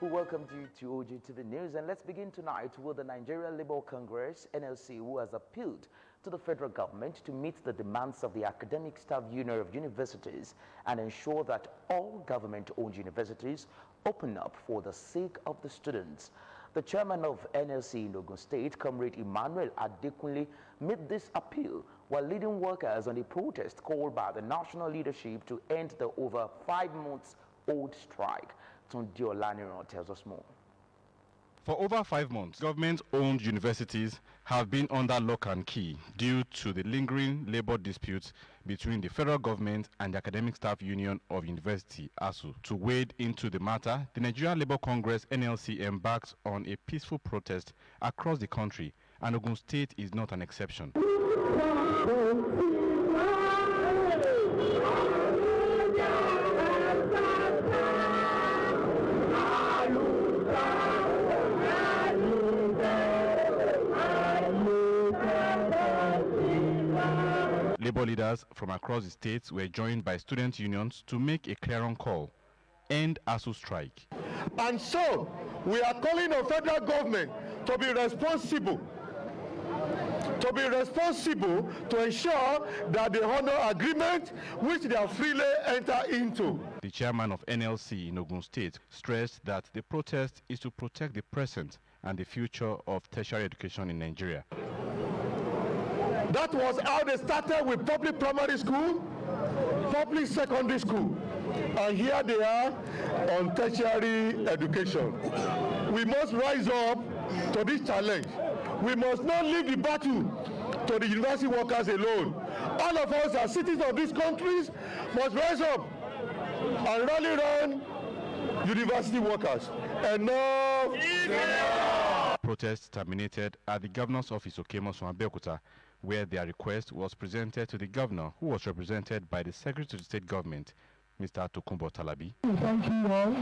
We welcome you to OGTV News, and let's begin tonight with the Nigeria Labour Congress, NLC, who has appealed to the federal government to meet the demands of the Academic Staff Union of Universities and ensure that all government-owned universities open up for the sake of the students. The chairman of NLC in Ogun State, Comrade Emmanuel Adekunle, made this appeal while leading workers on a protest called by the national leadership to end the over 5 months old strike. Tunde Olaniran tells us more. For over 5 months, government-owned universities have been under lock and key due to the lingering labor disputes between the federal government and the Academic Staff Union of University, ASU. To wade into the matter, the Nigerian Labour Congress, NLC, embarked on a peaceful protest across the country, and Ogun State is not an exception. Labour leaders from across the states were joined by student unions to make a clarion call: end ASU strike. And so, we are calling on federal government to be responsible to ensure that they honor agreement which they have freely entered into. The chairman of NLC in Ogun State stressed that the protest is to protect the present and the future of tertiary education in Nigeria. That was how they started with public primary school, public secondary school, and here they are on tertiary education. We must rise up to this challenge. We must not leave the battle to the university workers alone. All of us as citizens of these countries must rise up and rally around university workers. Enough! Protests terminated at the governor's office, Okemoson, Abeokuta, where their request was presented to the governor, who was represented by the Secretary to the State Government, Mr. Tokunbo Talabi. Thank you all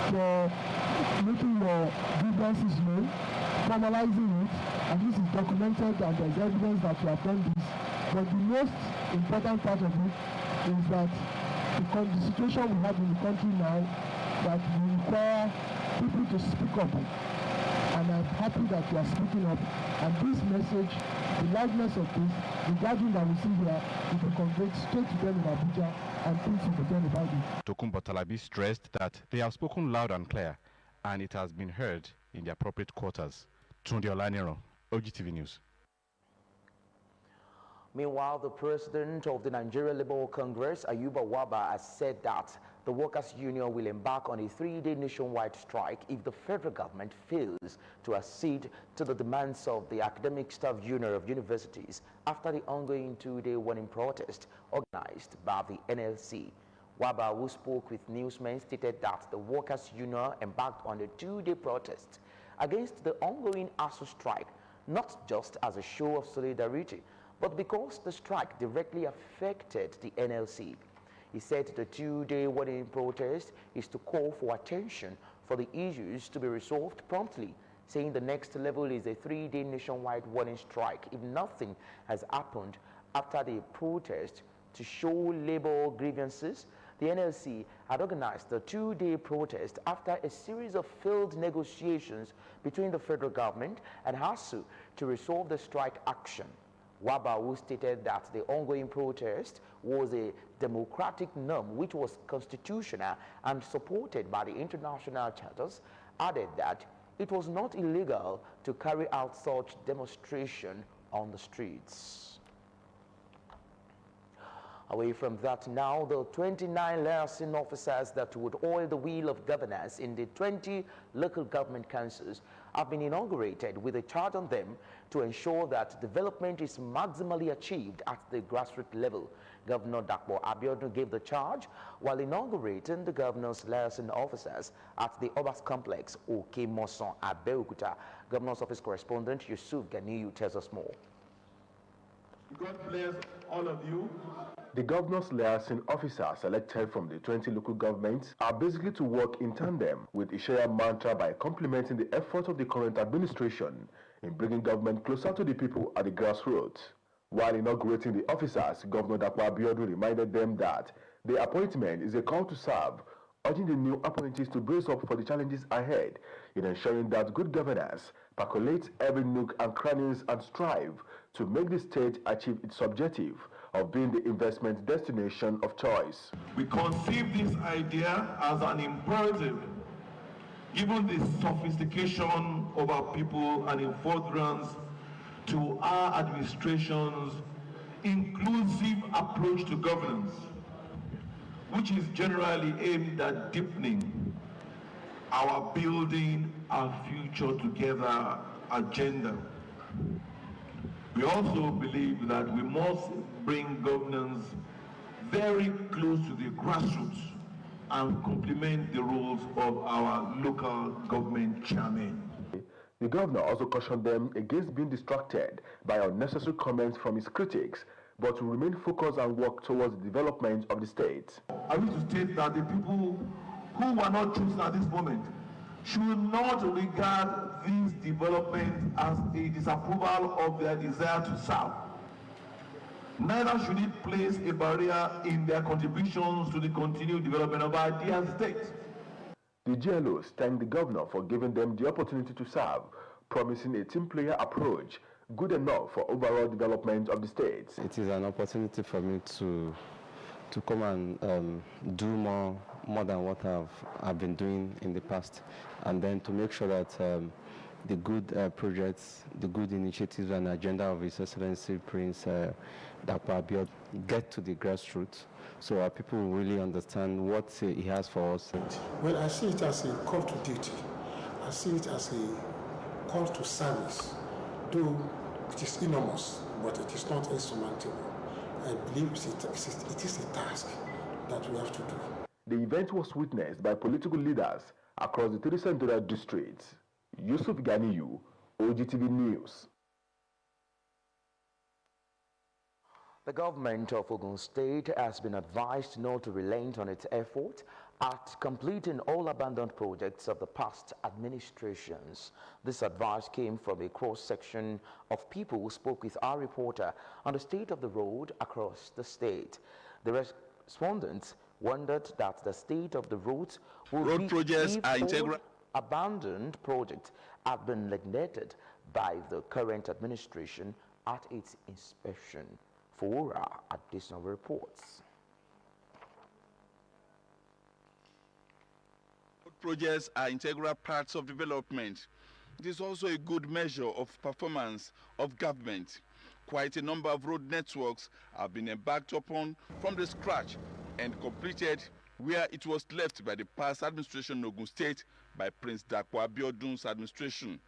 for making your grievances known, formalizing it, and this is documented and there's evidence that you have done this. But the most important part of it is that the situation we have in the country now, that we require people to speak up. And I'm happy that you are speaking up. And this message, the liveness of this, the gathering that we see here, will be conveyed straight to them in Abuja, and things will be done about it. Tokunbo Talabi stressed that they have spoken loud and clear, and it has been heard in the appropriate quarters. Tunde Olaniran, OGTV News. Meanwhile, the president of the Nigeria Labour Congress, Ayuba Waba, has said that the workers' union will embark on a 3-day nationwide strike if the federal government fails to accede to the demands of the Academic Staff Union of Universities after the ongoing 2-day warning protest organized by the NLC. Waba, who spoke with newsmen, stated that the workers' union embarked on a 2-day protest against the ongoing ASU strike, not just as a show of solidarity, but because the strike directly affected the NLC. He said the 2-day warning protest is to call for attention for the issues to be resolved promptly, saying the next level is a 3-day nationwide warning strike if nothing has happened after the protest. To show labor grievances, the NLC had organized the 2-day protest after a series of failed negotiations between the federal government and ASU to resolve the strike action. Waba, who stated that the ongoing protest was a democratic norm which was constitutional and supported by the international charters, added that it was not illegal to carry out such demonstration on the streets. Away from that now, the 29 liaison officers that would oil the wheel of governance in the 20 local government councils have been inaugurated with a charge on them to ensure that development is maximally achieved at the grassroots level. Governor Dr. Abeokuta gave the charge while inaugurating the governor's liaison officers at the Obas Complex, Okemoson, Abeokuta. Governor's office correspondent Yusuf Ganiyu tells us more. God bless all of you. The governor's liaison officers selected from the 20 local governments are basically to work in tandem with Ishaya mantra by complementing the effort of the current administration in bringing government closer to the people at the grassroots. While inaugurating the officers, Governor Dr. Abeokuta reminded them that the appointment is a call to serve urging the new appointees to brace up for the challenges ahead in ensuring that good governance percolates every nook and crannies and strive to make the state achieve its objective of being the investment destination of choice. We conceive this idea as an imperative, given the sophistication of our people and in furtherance to our administration's inclusive approach to governance, which is generally aimed at deepening our building our future together agenda. We also believe that we must bring governance very close to the grassroots and complement the roles of our local government chairmen. The governor also cautioned them against being distracted by unnecessary comments from his critics, but to remain focused and work towards the development of the state. I wish to state that the people who were not chosen at this moment should not regard this development as a disapproval of their desire to serve. Neither should it place a barrier in their contributions to the continued development of our dear state. The GLOs thanked the governor for giving them the opportunity to serve, promising a team player approach good enough for overall development of the state. It is an opportunity for me to come and do more than what I've been doing in the past, and then to make sure that the good projects, the good initiatives and agenda of His Excellency Prince Abeokuta get to the grassroots, so our people will really understand what he has for us. Well, I see it as a call to duty. I see it as a call to service. Though it is enormous, but it is not insurmountable. I believe it is a task that we have to do. The event was witnessed by political leaders across the 3 Central districts. Yusuf Ganiyu, OGTV News. The government of Ogun State has been advised not to relent on its effort at completing all abandoned projects of the past administrations. This advice came from a cross-section of people who spoke with our reporter on the state of the road across the state. The respondents wondered that the state of the roads will be projects are integral. Abandoned projects have been neglected by the current administration at its inspection. For our additional reports. Projects are integral parts of development. It is also a good measure of performance of government. Quite a number of road networks have been embarked upon from the scratch and completed where it was left by the past administration in Ogun State by Prince Abeokuta's administration.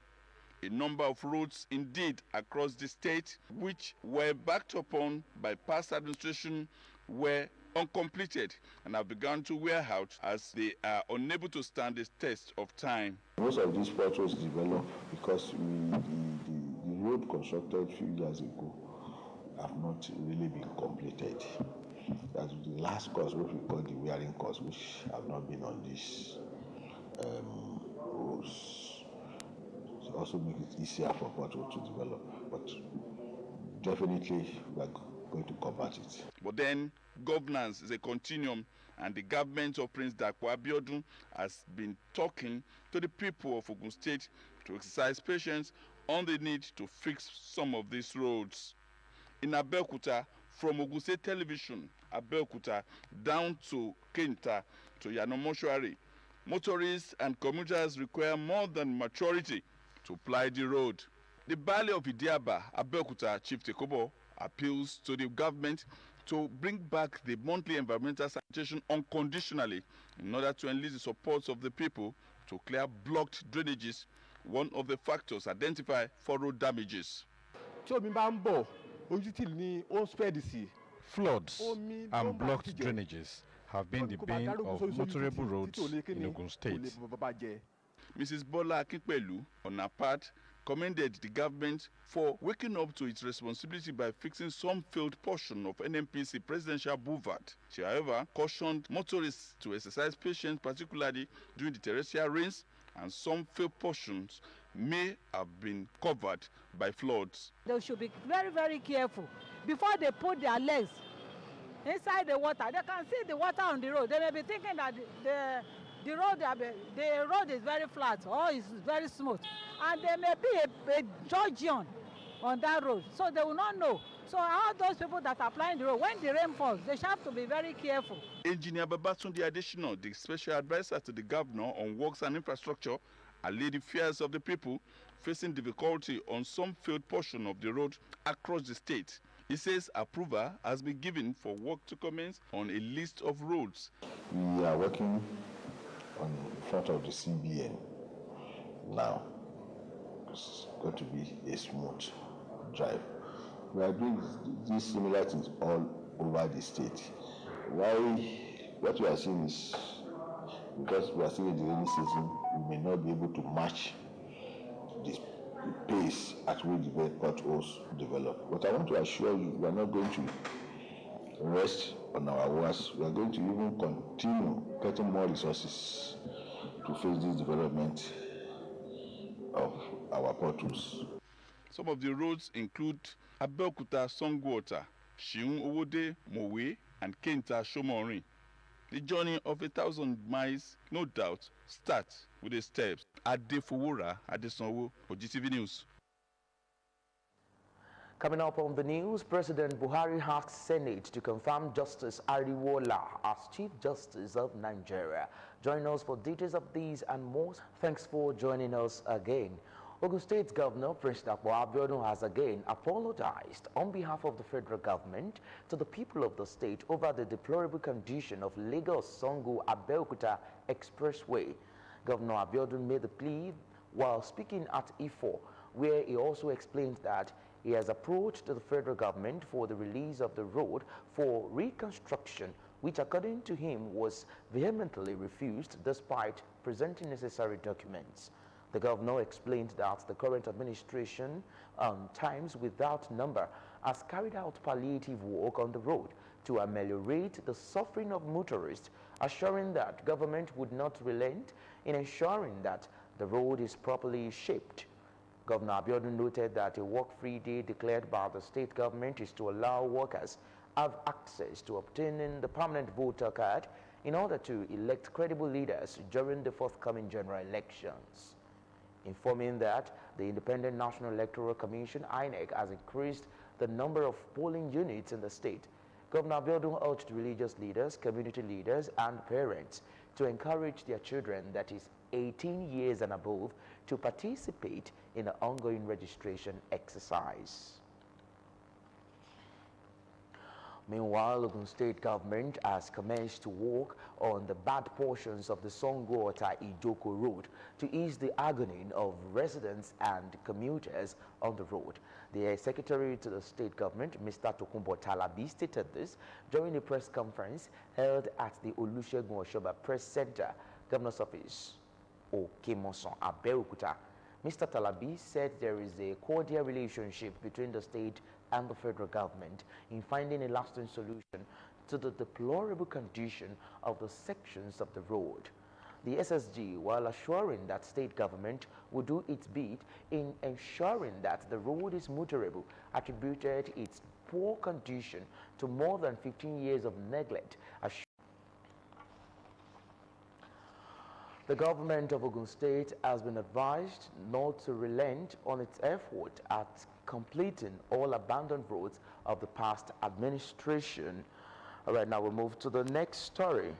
A number of roads indeed across the state which were backed upon by past administration were uncompleted and have begun to wear out as they are unable to stand the test of time. Most of these portals developed because the road constructed a few years ago have not really been completed. That's the last course, which we call the wearing course, which have not been on these roads. To also make it easier for portals to develop, but definitely we are going to combat it. But then governance is a continuum, and the government of Prince Abeokuta has been talking to the people of Ogun State to exercise patience on the need to fix some of these roads. In Abeokuta, from Ogun State Television, Abeokuta down to Kenta to Yano Mortuary, motorists and commuters require more than maturity to ply the road. The Baale of Idiaba, Abeokuta Chief Tekobo, appeals to the government to bring back the monthly environmental sanitation unconditionally in order to enlist the support of the people to clear blocked drainages, one of the factors identified for road damages. Floods and blocked drainages have been the bane of motorable roads in Ogun State. Mrs. Bola Akinpelu, on her part, commended the government for waking up to its responsibility by fixing some failed portion of NNPC presidential boulevard. She, however, cautioned motorists to exercise patience, particularly during the terrestrial rains, and some failed portions may have been covered by floods. They should be very, very careful before they put their legs inside the water. They can see the water on the road. They may be thinking that the road is very flat or is very smooth. And there may be a Georgian on that road. So they will not know. So all those people that are plying the road, when the rain falls, they have to be very careful. Engineer Babatunde Adesina, the special advisor to the governor on works and infrastructure, allayed the fears of the people facing difficulty on some field portion of the road across the state. He says approval has been given for work to commence on a list of roads. We are working on front of the CBN now. It's going to be a smooth drive. We are doing these similar things all over the state. What we are seeing is, because we are still in the rainy season, we may not be able to match the pace at which the potholes develop. But I want to assure you, we are not going to rest on our works. We are going to even continue getting more resources to face this development of our potholes. Some of the roads include Abeokuta Songwater, Shiun Owode Mowe, and Kenta Shomorin. The journey of 1,000 miles, no doubt, starts with the steps. Adefowora Adesanwo, OGTV News. Coming up on the news, President Buhari asked Senate to confirm Justice Ariwola as Chief Justice of Nigeria. Join us for details of these and more. Thanks for joining us again. Ogun State Governor Prince Abeokuta has again apologized on behalf of the federal government to the people of the state over the deplorable condition of Lagos-Sango-Abeokuta Expressway. Governor Abeokuta made the plea while speaking at Ifo, where he also explained that he has approached the federal government for the release of the road for reconstruction, which according to him was vehemently refused despite presenting necessary documents. The governor explained that the current administration, times without number, has carried out palliative work on the road to ameliorate the suffering of motorists, assuring that government would not relent in ensuring that the road is properly shaped. Governor Abeokuta noted that a work-free day declared by the state government is to allow workers have access to obtaining the permanent voter card in order to elect credible leaders during the forthcoming general elections. Informing that the Independent National Electoral Commission, INEC, has increased the number of polling units in the state, Governor Abeokuta urged religious leaders, community leaders, and parents to encourage their children, that is 18 years and above, to participate in the ongoing registration exercise. Meanwhile, Ogun State government has commenced to work on the bad portions of the Songwater-Ijoko road to ease the agony of residents and commuters on the road. The secretary to the state government, Mr. Tokunbo Talabi, stated this during a press conference held at the Olusegun Oshoba Press Center, Governor's Office, Okemoson, Abeokuta. Mr. Talabi said there is a cordial relationship between the state and the federal government in finding a lasting solution to the deplorable condition of the sections of the road. The SSG, while assuring that state government will do its bit in ensuring that the road is motorable, attributed its poor condition to more than 15 years of neglect. The government of Ogun State has been advised not to relent on its effort at completing all abandoned roads of the past administration. All right, now we'll move to the next story.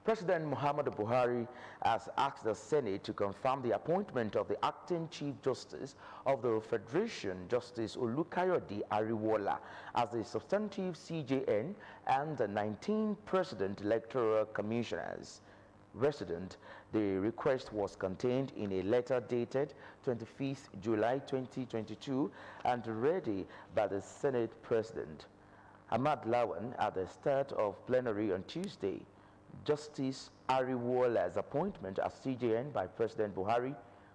President Muhammadu Buhari has asked the Senate to confirm the appointment of the acting Chief Justice of the Federation, Justice Olukayode Ariwola, as the substantive CJN and the 19 President Electoral Commissioners. Resident, the request was contained in a letter dated 25th July 2022 and read by the Senate President Ahmad Lawan at the start of plenary on Tuesday. Justice Ariwola's appointment as CJN by President Buhari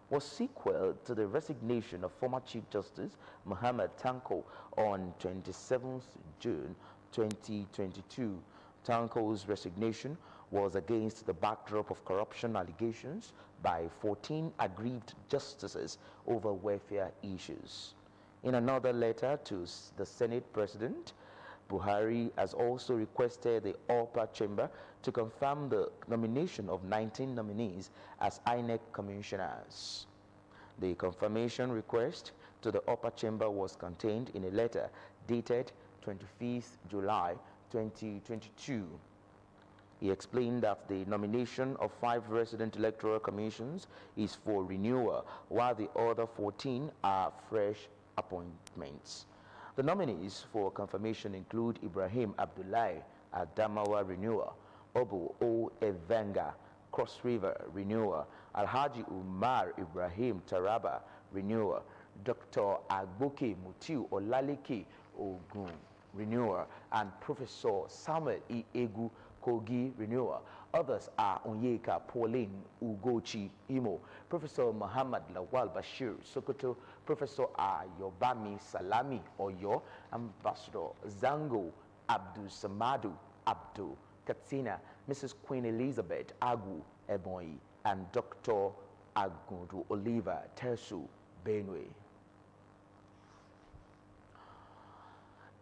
was sequel to the resignation of former Chief Justice Muhammad Tanko on 27th June 2022. Tanko's resignation was against the backdrop of corruption allegations by 14 aggrieved justices over welfare issues. In another letter to the Senate President, Buhari has also requested the upper chamber to confirm the nomination of 19 nominees as INEC commissioners. The confirmation request to the upper chamber was contained in a letter dated 25th July 2022. He explained that the nomination of 5 resident electoral commissions is for renewal, while the other 14 are fresh appointments. The nominees for confirmation include Ibrahim Abdullahi, Adamawa Renewal, Obu O. Evenga, Cross River Renewal, Alhaji Umar Ibrahim Taraba Renewal, Dr. Agboke Mutiu Olaleke Ogun Renewal, and Professor Samuel E. Egu Kogi Renewal. Others are Onyeka Pauline Ugochi Imo, Professor Muhammad Lawal Bashir Sokoto, Professor Ayobami Salami Oyo, Ambassador Zango Abdul Samadu Abdul Katsina, Mrs. Queen Elizabeth Agu Ebonyi, and Dr. Agundu Oliver Tersu Benue.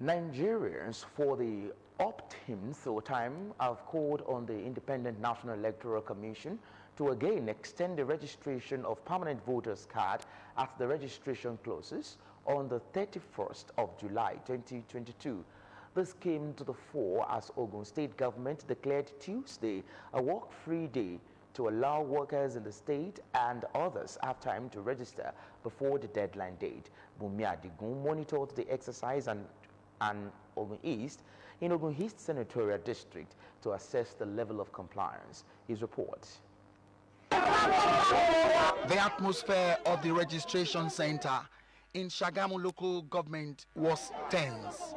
Nigerians for the optimist time have called on the Independent National Electoral Commission to again extend the registration of permanent voters card as the registration closes on the 31st of July 2022. This came to the fore as Ogun State government declared Tuesday a work-free day to allow workers in the state and others have time to register before the deadline date. Bumi Adigun monitored the exercise and Ogun East in Ogun East Senatorial District to assess the level of compliance. His report. The atmosphere of the registration center in Shagamu local government was tense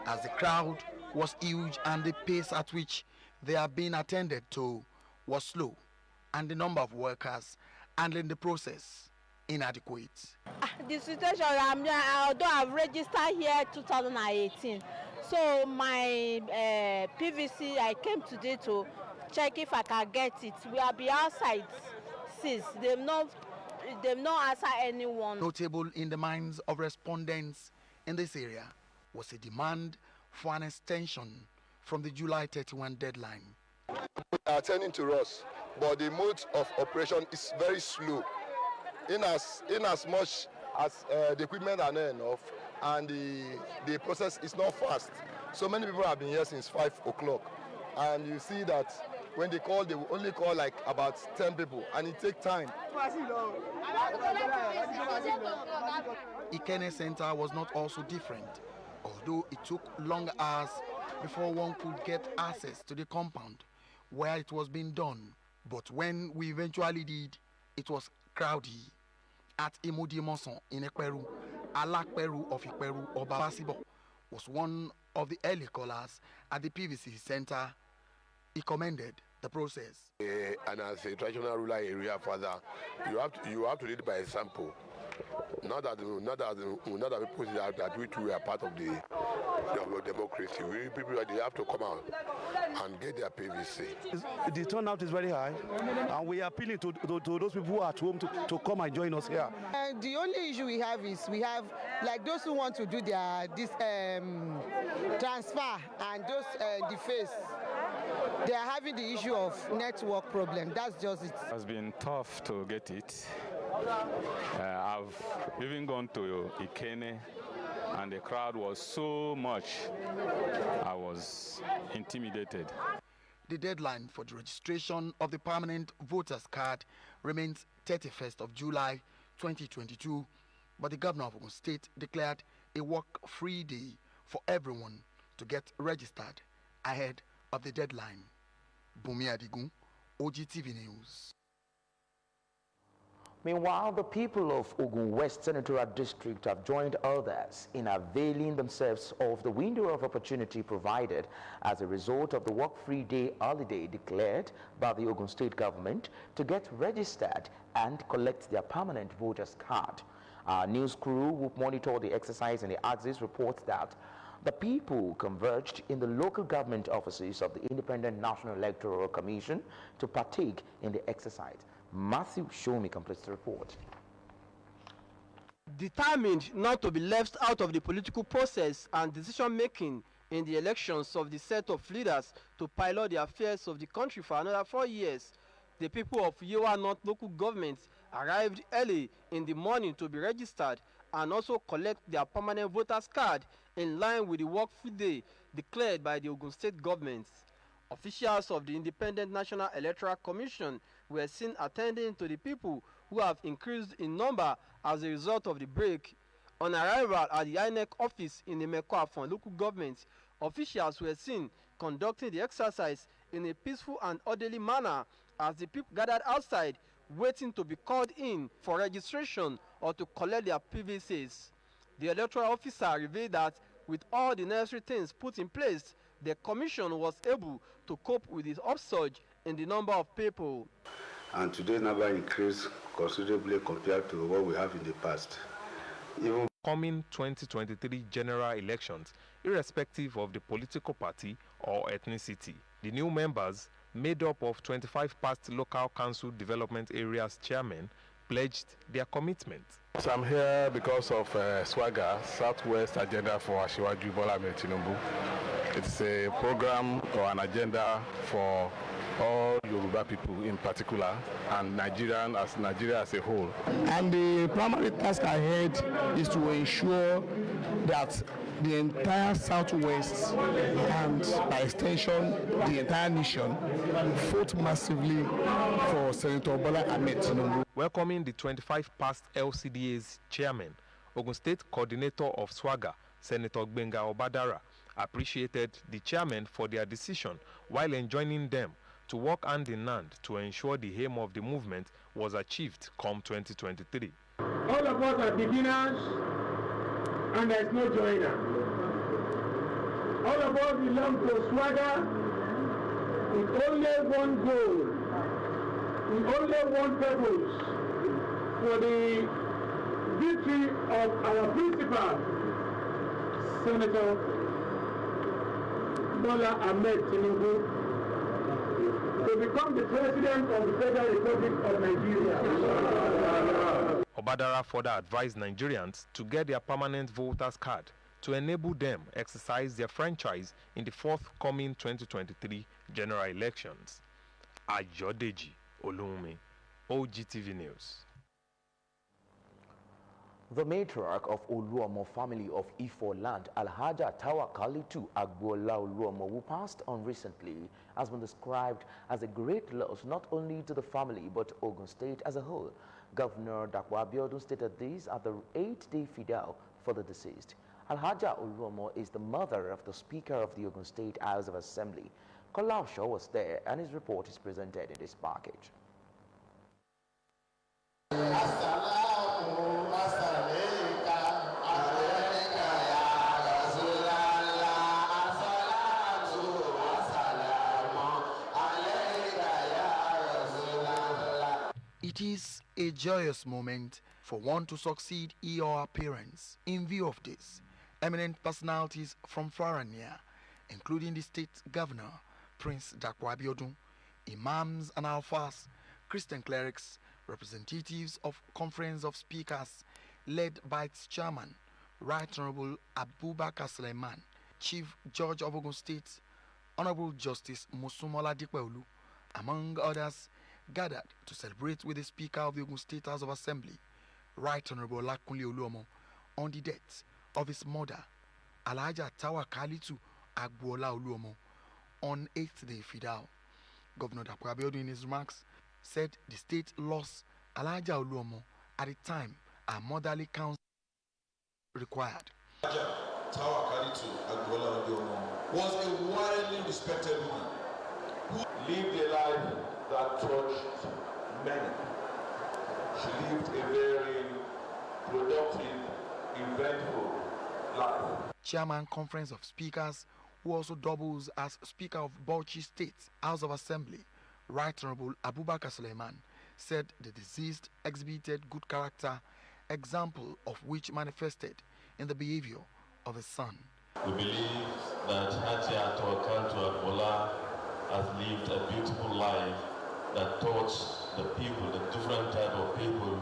as the crowd was huge and the pace at which they are being attended to was slow and the number of workers handling the process inadequate. The situation, although I've registered here 2018, so my PVC, I came today to check if I can get it. We are be outside since they've not answered anyone. Notable in the minds of respondents in this area was a demand for an extension from the July 31 deadline. They are attending to us, but the mode of operation is very slow. In as much as the equipment are not enough and the process is not fast. So many people have been here since 5 o'clock, and you see that when they call, they will only call like about 10 people, and it takes time. Ikene Center was not also different, although it took long hours before one could get access to the compound where it was being done. But when we eventually did, it was crowded. At Imodi Monson in Ekperu, Alakperu of Ekperu, Obasibo, was one of the early callers at the PVC center. He commended the process. And as a traditional rural area father, you have to lead by example. Not that people that we too are part of the democracy. We people they have to come out and get their PVC. The turnout is very high, and we are appealing to those people who are at home to come and join us here. The only issue we have is we have like those who want to do their transfer and those the face. They are having the issue of network problem. That's just it. It has been tough to get it. I've even gone to Ikene, and the crowd was so much, I was intimidated. The deadline for the registration of the permanent voters card remains 31st of July 2022, but the governor of Ogun State declared a work-free day for everyone to get registered ahead of the deadline. Bumi Adigun, OGTV News. Meanwhile, the people of Ogun West Senatorial District have joined others in availing themselves of the window of opportunity provided as a result of the work-free day holiday declared by the Ogun State government to get registered and collect their permanent voters card. Our news crew who monitor the exercise in the Axis reports that the people converged in the local government offices of the Independent National Electoral Commission to partake in the exercise. Matthew Shomi completes the report. Determined not to be left out of the political process and decision-making in the elections of the set of leaders to pilot the affairs of the country for another 4 years. The people of Yewa North local government arrived early in the morning to be registered and also collect their permanent voters card in line with the work-free day declared by the Ogun State government. Officials of the Independent National Electoral Commission were seen attending to the people who have increased in number as a result of the break. On arrival at the INEC office in the Meko-Afon local government, officials were seen conducting the exercise in a peaceful and orderly manner as the people gathered outside waiting to be called in for registration or to collect their PVCs. The electoral officer revealed that with all the necessary things put in place, the commission was able to cope with this upsurge in the number of people. And today's number increased considerably compared to what we have in the past. Even coming 2023 general elections, irrespective of the political party or ethnicity, the new members, made up of 25 past local council development areas chairmen, pledged their commitment. So I'm here because of Swagger, Southwest Agenda for Asiwaju Bola Ahmed Tinubu. It's a program or an agenda for all Yoruba people in particular, and Nigeria as a whole. And the primary task ahead is to ensure that the entire Southwest and by extension the entire nation vote massively for Senator Bola Ahmed Tinubu. Welcoming the 25 past LCDA's chairman, Ogun State coordinator of Swagger, Senator Gbenga Obadara, appreciated the chairman for their decision while enjoining them to work hand in hand to ensure the aim of the movement was achieved come 2023. All of us are beginners and there is no joiner. All of us belong to Swagger with only one goal, with only one purpose, for the victory of our principal, Senator Bola Ahmed Tinubu, to become the president of the Federal Republic of Nigeria. Obadara further advised Nigerians to get their permanent voters card to enable them exercise their franchise in the forthcoming 2023 general elections. Ayodeji Olunmi, OGTV News. The matriarch of Oluomo family of Ifo land, Alhaja Tawakalitu Agbola Oluomo, who passed on recently, has been described as a great loss not only to the family but Ogun State as a whole. Governor Dapo Abiodun stated this at the 8-day fidel for the deceased. Alhaja Oluomo is the mother of the Speaker of the Ogun State House of Assembly. Kolausho was there and his report is presented in this package. It is a joyous moment for one to succeed he or her parents. In view of this, eminent personalities from far and near, including the state governor, Prince Dapo Abiodun, imams and alfas, Christian clerics, representatives of Conference of Speakers, led by its chairman, Right Honorable Abubakar Suleiman, Chief Judge of Ogun State, Honorable Justice Mosumola Dikpeolu, among others, gathered to celebrate with the Speaker of the Ogun State House of Assembly, Right Honorable Lakunle Oluomo, on the death of his mother, Alhaja Tawakalitu Agbola Oluomo, on 8th day Fidal. Governor Dapo Abiodun in his remarks said the state lost Alhaja Oluomo at the time a motherly counsel required. Alhaja Tawakalitu Agbola Oluomo was a widely respected woman who lived a life that touched many. She lived a very productive, eventful life. Chairman Conference of Speakers, who also doubles as Speaker of Bauchi State House of Assembly, Right Honorable Abubakar Suleiman, said the deceased exhibited good character, example of which manifested in the behavior of his son. We believe that Haja Tawakalitu Agbola has lived a beautiful life that taught the people, the different type of people,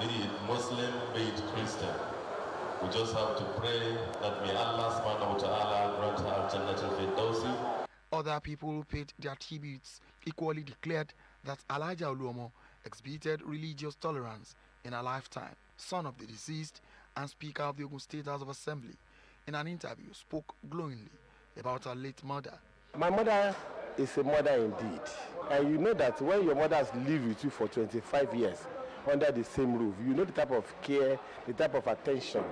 be it Muslim, be it Christian, We just have to pray that may Allah subhanahu wa ta'ala grant her Jannatul Firdausi. Other people who paid their tributes equally declared that Elijah Oluomo exhibited religious tolerance in her lifetime. Son of the deceased and Speaker of the Ogun State House of Assembly, in an interview, spoke glowingly about her late mother. My mother is a mother indeed. And you know that when your mother has lived with you for 25 years under the same roof, you know the type of care, the type of attention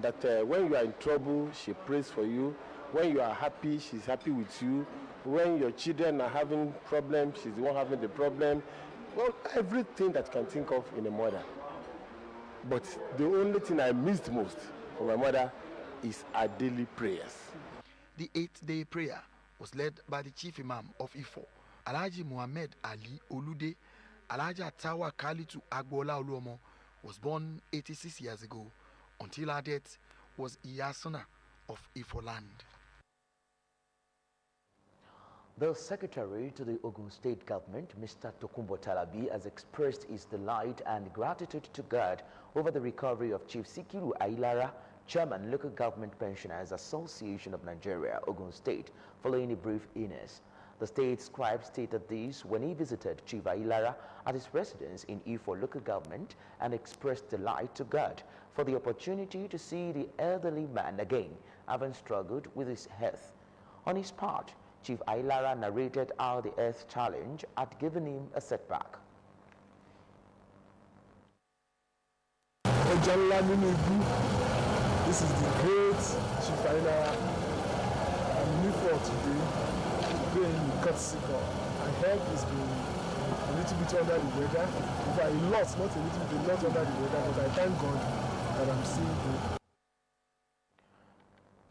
that when you are in trouble, she prays for you. When you are happy, she's happy with you. When your children are having problems, she's the one having the problem. Well, everything that you can think of in a mother. But the only thing I missed most from my mother is her daily prayers. The 8-day prayer was led by the chief imam of Ifo, Alhaji Muhammad Ali Olude. Alhaja Tawa Kalitu Agbola Oluomo was born 86 years ago. Until her death was Iyasuna of Ifo land. The Secretary to the Ogun State Government, Mr. Tokunbo Talabi, has expressed his delight and gratitude to God over the recovery of Chief Sikiru Ailara, Chairman, Local Government Pensioners Association of Nigeria, Ogun State, following a brief illness. The state scribe stated this when he visited Chief Ailara at his residence in Ifo local government and expressed delight to God for the opportunity to see the elderly man again, having struggled with his health. On his part, Chief Ailara narrated how the health challenge had given him a setback. This is the great Chief Ailara. I'm new for today. Being courtesy call. My health has been a little bit under the weather. If I lost, not a little bit, not under the weather, but I thank God that I'm seeing good.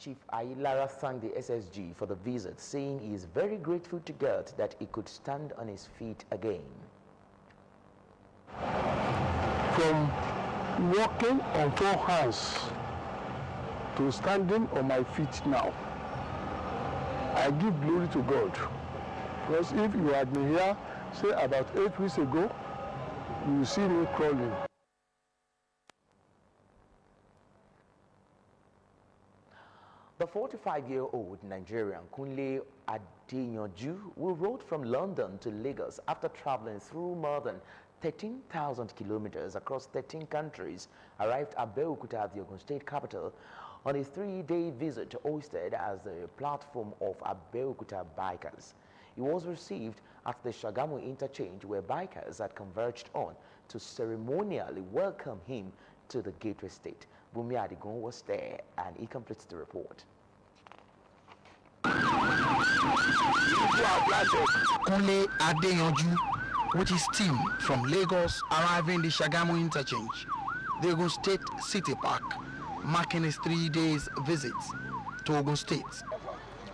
Chief Ailara thanked the SSG for the visit, saying he is very grateful to God that he could stand on his feet again. From walking on 4 hands to standing on my feet now, I give glory to God. Because if you had been here, say about 8 weeks ago, you will see me crawling. The 45-year-old Nigerian Kunle Adeyanju, who rode from London to Lagos after traveling through more than 13,000 kilometers across 13 countries, arrived at Abeokuta, the Ogun State capital, on a 3-day visit hosted as the platform of Abeokuta bikers. He was received at the Shagamu interchange where bikers had converged on to ceremonially welcome him to the Gateway State. Bumi Adigun was there and he completes the report. Kunle Adeyanju with his team from Lagos arriving the Shagamu interchange, the Ogun State City Park, marking his 3 days visit to Ogun State.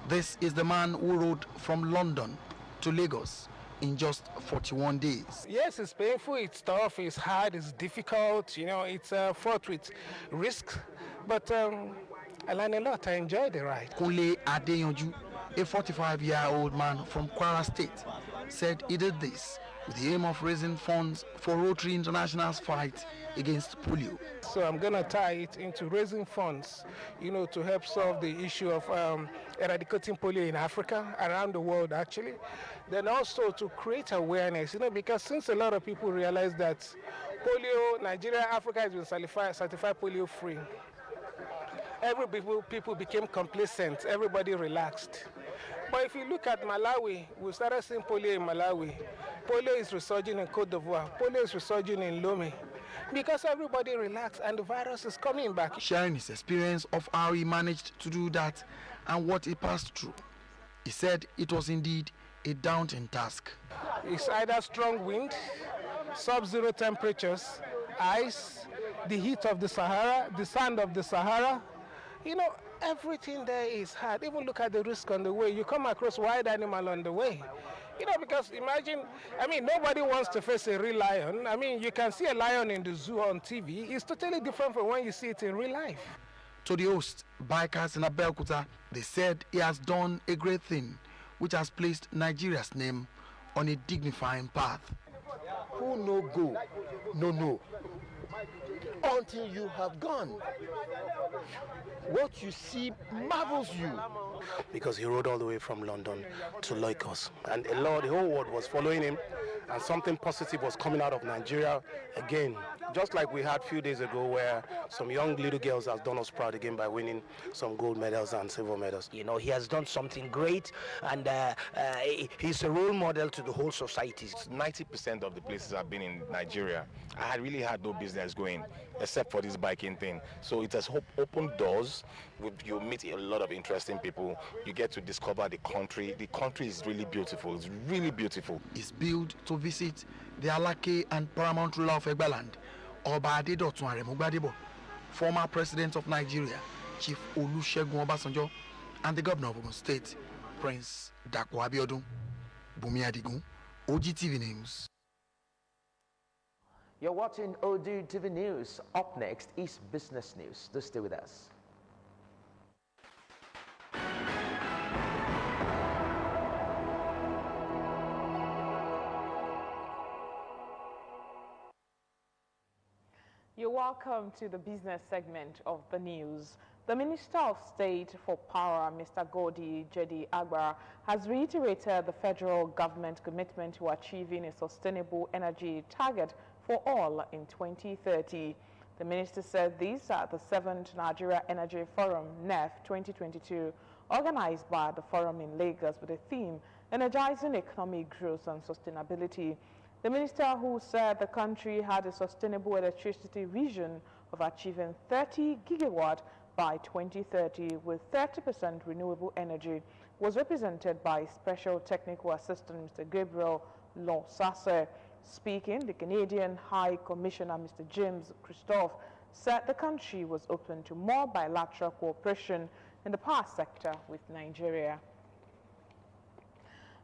This is the man who rode from London to Lagos in just 41 days. Yes, it's painful, it's tough, it's hard, it's difficult, you know, it's fraught with risk, but I learned a lot. I enjoyed the ride. Kunle Adeyanju, a 45-year-old man from Kwara State, said he did this with the aim of raising funds for Rotary International's fight against polio. So I'm going to tie it into raising funds, you know, to help solve the issue of eradicating polio in Africa, around the world actually. Then also to create awareness, you know, because since a lot of people realize that polio, Nigeria, Africa has been certified polio free, people became complacent, everybody relaxed. But if you look at Malawi, we started seeing polio in Malawi. Polio is resurging in Cote d'Ivoire. Polio is resurging in Lomé. Because everybody relaxed and the virus is coming back. Sharing his experience of how he managed to do that and what he passed through, he said it was indeed a daunting task. It's either strong wind, sub-zero temperatures, ice, the heat of the Sahara, the sand of the Sahara. You know, everything there is hard. Even look at the risk on the way. You come across wild animal on the way. You know, because imagine, I mean, nobody wants to face a real lion. I mean, you can see a lion in the zoo on TV. It's totally different from when you see it in real life. To the host, bikers in Abeokuta, they said he has done a great thing, which has placed Nigeria's name on a dignifying path. Who no go, no. until you have gone. What you see marvels you. Because he rode all the way from London to Lagos, and the whole world was following him, and something positive was coming out of Nigeria again, just like we had a few days ago where some young little girls have done us proud again by winning some gold medals and silver medals. You know, he has done something great, and he's a role model to the whole society. 90% of the places I've been in Nigeria, I had really had no business going, except for this biking thing. So it has opened doors. You meet a lot of interesting people. You get to discover the country. The country is really beautiful. It's really beautiful. It's built to visit the Alake and paramount ruler of Egbaland, Oba Adedotun Aremu Gbadebo, former president of Nigeria, Chief Olusegun Obasanjo, and the governor of Ogun State, Prince Dapo Abiodun. Bumi Adigun, OGTV News. You're watching OGTV News. Up next is business news. Do stay with us. You're welcome to the business segment of the news. The Minister of State for Power, Mr. Godi Jedi Agba, has reiterated the federal government commitment to achieving a sustainable energy target for all in 2030. The minister said this at the 7th Nigeria Energy Forum, NEF 2022, organized by the forum in Lagos with the theme, Energizing Economic Growth and Sustainability. The minister, who said the country had a sustainable electricity vision of achieving 30 gigawatt by 2030 with 30% renewable energy, was represented by Special Technical Assistant Mr. Gabriel Lonsase. Speaking, the Canadian High Commissioner Mr. James Christophe said the country was open to more bilateral cooperation in the power sector with Nigeria.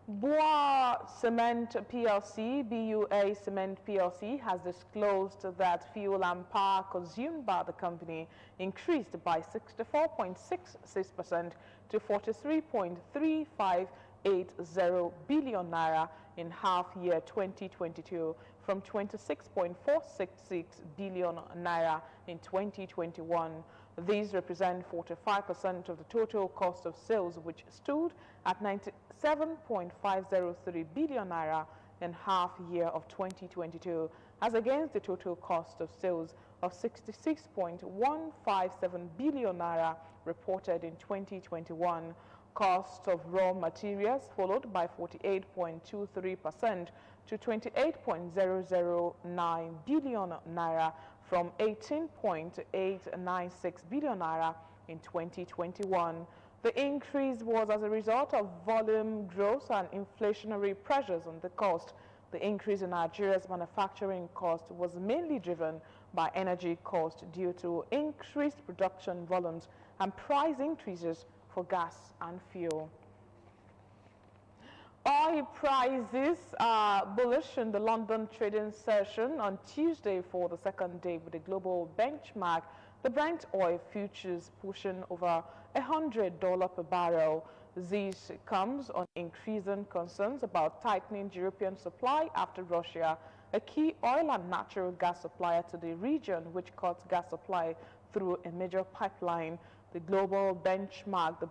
Bua Cement PLC, BUA Cement PLC, has disclosed that fuel and power consumed by the company increased by 64.66% to 43.3580 billion naira in half-year 2022 from 26.466 billion naira in 2021. These represent 45% of the total cost of sales, which stood at 97.503 billion naira in half-year of 2022, as against the total cost of sales of 66.157 billion naira reported in 2021. Cost of raw materials followed by 48.23% to 28.009 billion naira from 18.896 billion naira in 2021. The increase was as a result of volume growth and inflationary pressures on the cost. The increase in Nigeria's manufacturing cost was mainly driven by energy cost due to increased production volumes and price increases for gas and fuel. Oil prices are bullish in the London trading session on Tuesday for the second day with a global benchmark. The Brent oil futures pushing over $100 per barrel. This comes on increasing concerns about tightening European supply after Russia, a key oil and natural gas supplier to the region, which cuts gas supply through a major pipeline. The global benchmark, the